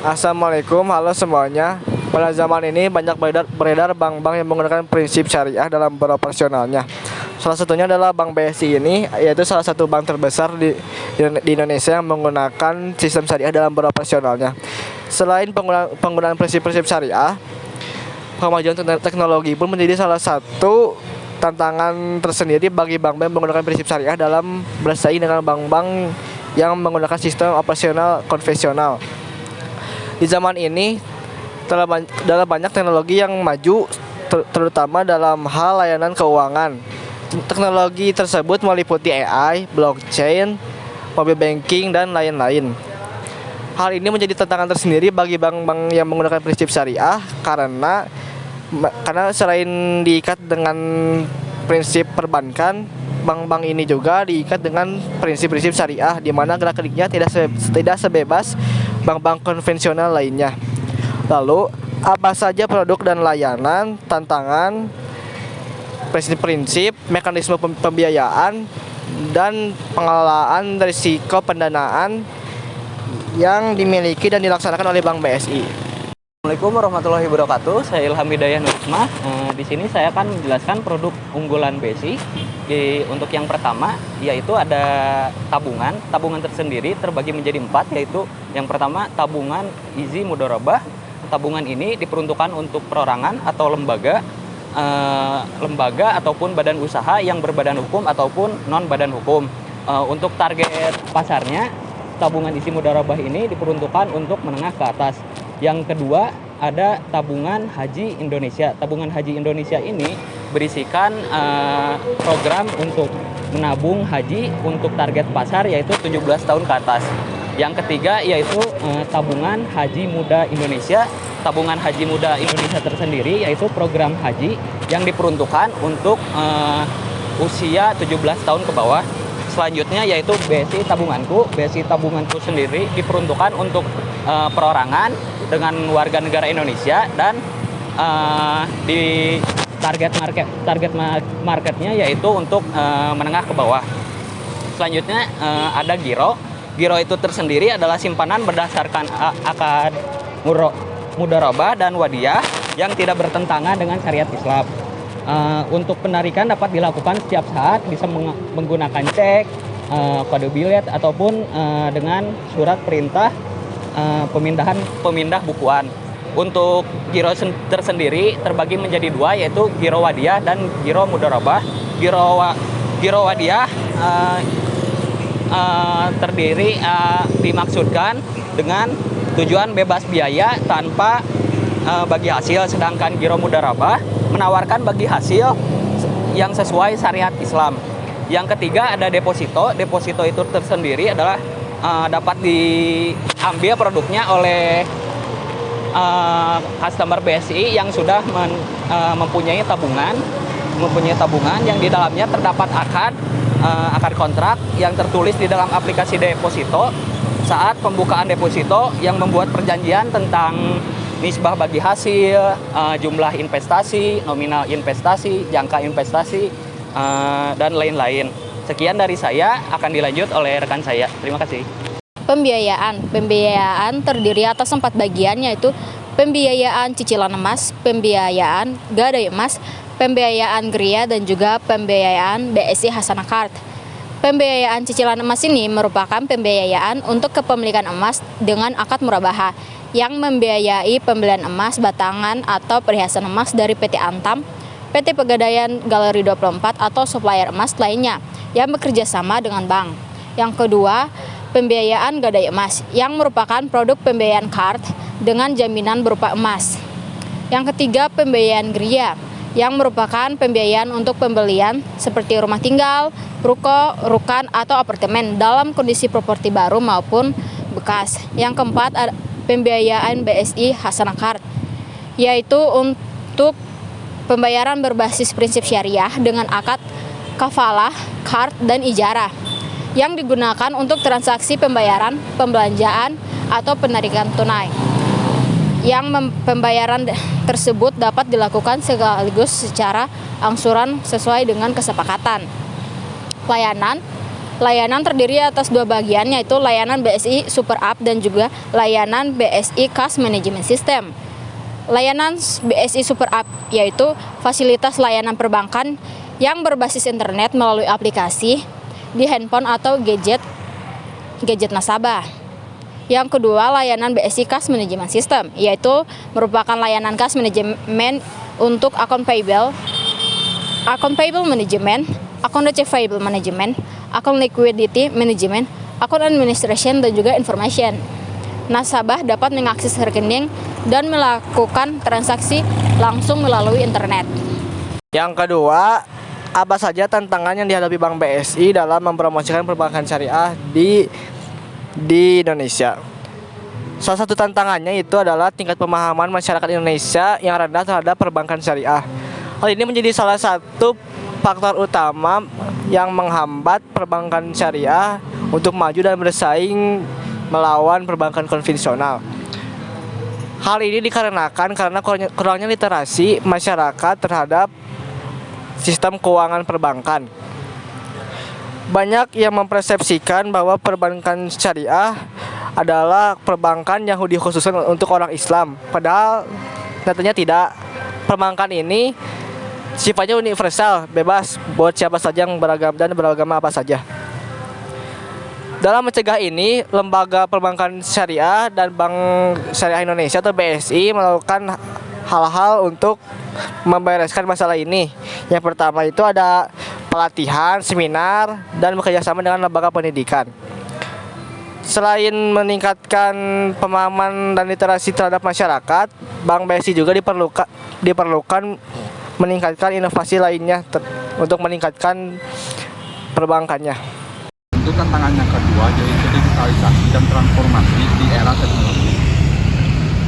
Assalamualaikum, halo semuanya. Pada zaman ini banyak beredar bank-bank yang menggunakan prinsip syariah dalam beroperasionalnya. Salah satunya adalah Bank BSI ini, yaitu salah satu bank terbesar di Indonesia yang menggunakan sistem syariah dalam beroperasionalnya. Selain penggunaan prinsip-prinsip syariah, kemajuan teknologi pun menjadi salah satu tantangan tersendiri bagi bank-bank menggunakan prinsip syariah dalam bersaing dengan bank-bank yang menggunakan sistem operasional konvensional. Di zaman ini telah banyak teknologi yang maju, terutama dalam hal layanan keuangan. Teknologi tersebut meliputi AI, blockchain, mobile banking, dan lain-lain. Hal ini menjadi tantangan tersendiri bagi bank-bank yang menggunakan prinsip syariah karena selain diikat dengan prinsip perbankan, bank-bank ini juga diikat dengan prinsip-prinsip syariah, di mana gerak-geriknya tidak sebebas bank-bank konvensional lainnya. Lalu, apa saja produk dan layanan, tantangan, prinsip-prinsip, mekanisme pembiayaan, dan pengelolaan risiko pendanaan yang dimiliki dan dilaksanakan oleh Bank BSI? Assalamualaikum warahmatullahi wabarakatuh. Saya Ilham Hidayah Nurhikmah. Di sini saya akan menjelaskan produk unggulan BSI. Untuk yang pertama, yaitu ada tabungan. Tabungan tersendiri terbagi menjadi 4, yaitu yang pertama tabungan Izi Mudharabah. Tabungan ini diperuntukkan untuk perorangan atau lembaga ataupun badan usaha yang berbadan hukum ataupun non badan hukum. Untuk target pasarnya, tabungan Izi Mudharabah ini diperuntukkan untuk menengah ke atas. Yang kedua, ada tabungan Haji Indonesia. Tabungan Haji Indonesia ini berisikan program untuk menabung haji untuk target pasar, yaitu 17 tahun ke atas. Yang ketiga, yaitu tabungan Haji Muda Indonesia. Tabungan Haji Muda Indonesia tersendiri yaitu program haji yang diperuntukkan untuk usia 17 tahun ke bawah. Selanjutnya yaitu BSI Tabunganku. BSI Tabunganku sendiri diperuntukkan untuk perorangan dengan warga negara Indonesia dan di target marketnya yaitu untuk menengah ke bawah. Selanjutnya ada Giro. Giro itu tersendiri adalah simpanan berdasarkan akad mudharabah dan wadiyah yang tidak bertentangan dengan syariat Islam. Untuk penarikan dapat dilakukan setiap saat, bisa menggunakan cek, kode bilet, ataupun dengan surat perintah pemindah bukuan. Untuk giro tersendiri terbagi menjadi 2, yaitu giro wadiyah dan giro mudharabah. Giro wadiyah terdiri dimaksudkan dengan tujuan bebas biaya tanpa bagi hasil, sedangkan giro mudharabah menawarkan bagi hasil yang sesuai syariat Islam. Yang ketiga ada deposito. Deposito itu tersendiri adalah dapat diambil produknya oleh customer BSI yang sudah mempunyai tabungan yang di dalamnya terdapat akad kontrak yang tertulis di dalam aplikasi deposito. Saat pembukaan deposito yang membuat perjanjian tentang nisbah bagi hasil, jumlah investasi, nominal investasi, jangka investasi, dan lain-lain. Sekian dari saya, akan dilanjut oleh rekan saya. Terima kasih. Pembiayaan terdiri atas 4 bagian, yaitu pembiayaan cicilan emas, pembiayaan gadai emas, pembiayaan geria, dan juga pembiayaan BSI Hasanah Card. Pembiayaan cicilan emas ini merupakan pembiayaan untuk kepemilikan emas dengan akad murabahah yang membiayai pembelian emas batangan atau perhiasan emas dari PT Antam, PT Pegadaian Galeri 24, atau supplier emas lainnya yang bekerja sama dengan bank. Yang kedua, pembiayaan gadai emas yang merupakan produk pembiayaan card dengan jaminan berupa emas. Yang ketiga, pembiayaan geria yang merupakan pembiayaan untuk pembelian seperti rumah tinggal, ruko, rukan, atau apartemen dalam kondisi properti baru maupun bekas. Yang keempat, ada pembiayaan BSI Hasanah Card, yaitu untuk pembayaran berbasis prinsip syariah dengan akad kafalah, card, dan ijarah yang digunakan untuk transaksi pembayaran, pembelanjaan, atau penarikan tunai. Yang pembayaran tersebut dapat dilakukan sekaligus secara angsuran sesuai dengan kesepakatan. Layanan Layanan terdiri atas dua bagian, yaitu layanan BSI Super App dan juga layanan BSI Cash Management System. Layanan BSI Super App yaitu fasilitas layanan perbankan yang berbasis internet melalui aplikasi di handphone atau gadget nasabah. Yang kedua, layanan BSI Cash Management System yaitu merupakan layanan cash management untuk akun payable management, akun receivable management, akun liquidity management, akun administration, dan juga information. Nasabah dapat mengakses rekening dan melakukan transaksi langsung melalui internet. Yang kedua, apa saja tantangan yang dihadapi Bank BSI dalam mempromosikan perbankan syariah di Indonesia? Salah satu tantangannya itu adalah tingkat pemahaman masyarakat Indonesia yang rendah terhadap perbankan syariah. Hal ini menjadi salah satu faktor utama yang menghambat perbankan syariah untuk maju dan bersaing melawan perbankan konvensional. Hal ini dikarenakan karena kurangnya literasi masyarakat terhadap sistem keuangan perbankan. Banyak yang mempersepsikan bahwa perbankan syariah adalah perbankan yang dikhususkan untuk orang Islam, padahal nyatanya tidak. Perbankan ini sifatnya universal, bebas buat siapa saja yang beragama apa saja. Dalam mencegah ini, Lembaga Perbankan Syariah dan Bank Syariah Indonesia atau BSI melakukan hal-hal untuk membereskan masalah ini. Yang pertama itu ada pelatihan, seminar, dan bekerjasama dengan lembaga pendidikan. Selain meningkatkan pemahaman dan literasi terhadap masyarakat, Bank BSI juga diperlukan meningkatkan inovasi lainnya untuk meningkatkan perbankannya. Untuk tantangan yang kedua yaitu digitalisasi dan transformasi di era teknologi.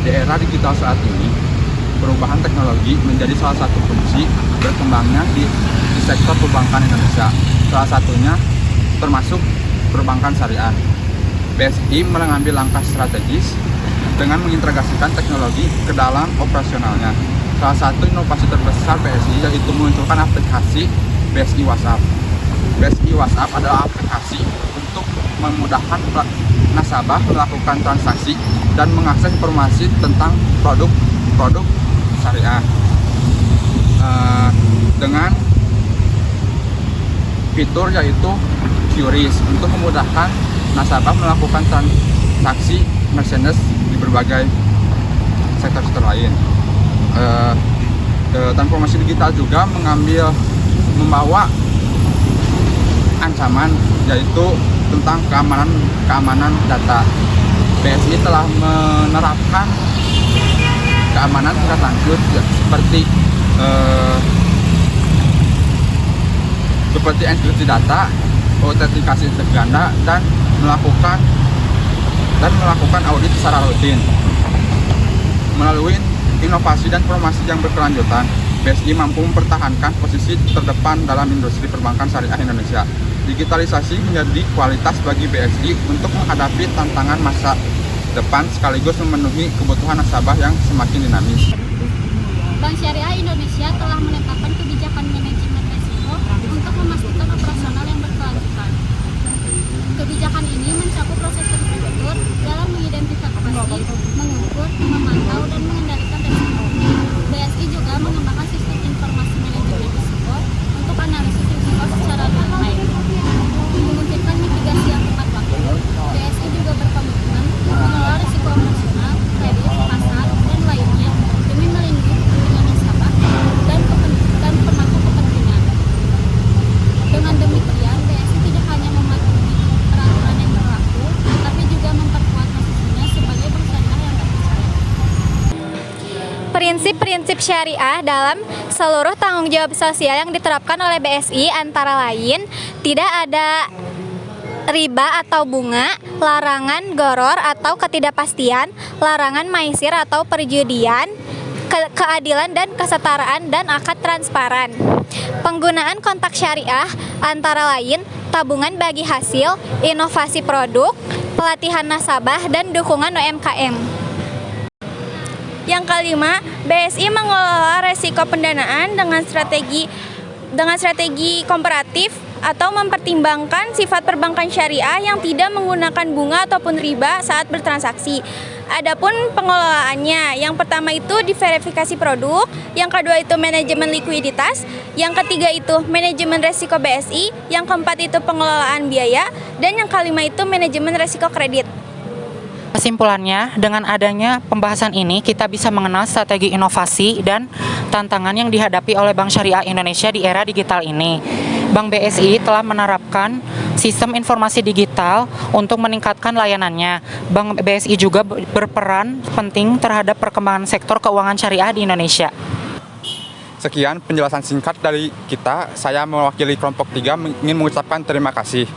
Di era digital saat ini, perubahan teknologi menjadi salah satu kunci berkembangnya di sektor perbankan Indonesia. Salah satunya termasuk perbankan syariah. BSI mengambil langkah strategis dengan mengintegrasikan teknologi ke dalam operasionalnya. Salah satu inovasi terbesar BSI yaitu meluncurkan aplikasi BSI WhatsApp. BSI WhatsApp adalah aplikasi untuk memudahkan nasabah melakukan transaksi dan mengakses informasi tentang produk syariah dengan fitur yaitu QRIS untuk memudahkan nasabah melakukan transaksi merchandise di berbagai sektor lain. Transformasi digital juga membawa ancaman yaitu tentang keamanan data. BSI telah menerapkan keamanan tingkat lanjut seperti enkripsi data, autentikasi ganda, dan melakukan audit secara rutin. Melalui inovasi dan informasi yang berkelanjutan, BSI mampu mempertahankan posisi terdepan dalam industri perbankan syariah Indonesia. Digitalisasi menjadi kualitas bagi BSI untuk menghadapi tantangan masa depan sekaligus memenuhi kebutuhan nasabah yang semakin dinamis. Bank Syariah Indonesia telah menetapkan kebijakan manajemen risiko untuk memastikan operasional yang berkelanjutan. Kebijakan ini mencakup proses terstruktur dalam mengidentifikasi, mengukur, memantau, dan mengendalikan risiko. BSI juga mengembangkan sistem informasi manajemen risiko untuk analisis risiko secara real-time, memungkinkan mitigasi yang tepat waktu. BSI juga berkomitmen mengelola risiko operasional, kredit, pasar, dan lainnya demi melindungi kepentingan nasabah dan pemangku kepentingan. Dengan demikian, BSI tidak hanya mematuhi peraturan yang berlaku, tapi juga memperkuat posisinya sebagai bank syariah yang terpercaya. Prinsip-prinsip syariah dalam seluruh tanggung jawab sosial yang diterapkan oleh BSI antara lain tidak ada riba atau bunga, larangan goror atau ketidakpastian, larangan maisir atau perjudian, keadilan dan kesetaraan, dan akad transparan. Penggunaan kontak syariah antara lain tabungan bagi hasil, inovasi produk, pelatihan nasabah, dan dukungan UMKM. Yang kelima, BSI mengelola resiko pendanaan dengan strategi komparatif atau mempertimbangkan sifat perbankan syariah yang tidak menggunakan bunga ataupun riba saat bertransaksi. Adapun pengelolaannya, yang pertama itu diverifikasi produk, yang kedua itu manajemen likuiditas, yang ketiga itu manajemen resiko BSI, yang keempat itu pengelolaan biaya, dan yang kelima itu manajemen resiko kredit. Kesimpulannya, dengan adanya pembahasan ini, kita bisa mengenal strategi inovasi dan tantangan yang dihadapi oleh Bank Syariah Indonesia di era digital ini. Bank BSI telah menerapkan sistem informasi digital untuk meningkatkan layanannya. Bank BSI juga berperan penting terhadap perkembangan sektor keuangan syariah di Indonesia. Sekian penjelasan singkat dari kita. Saya mewakili kelompok 3 ingin mengucapkan terima kasih.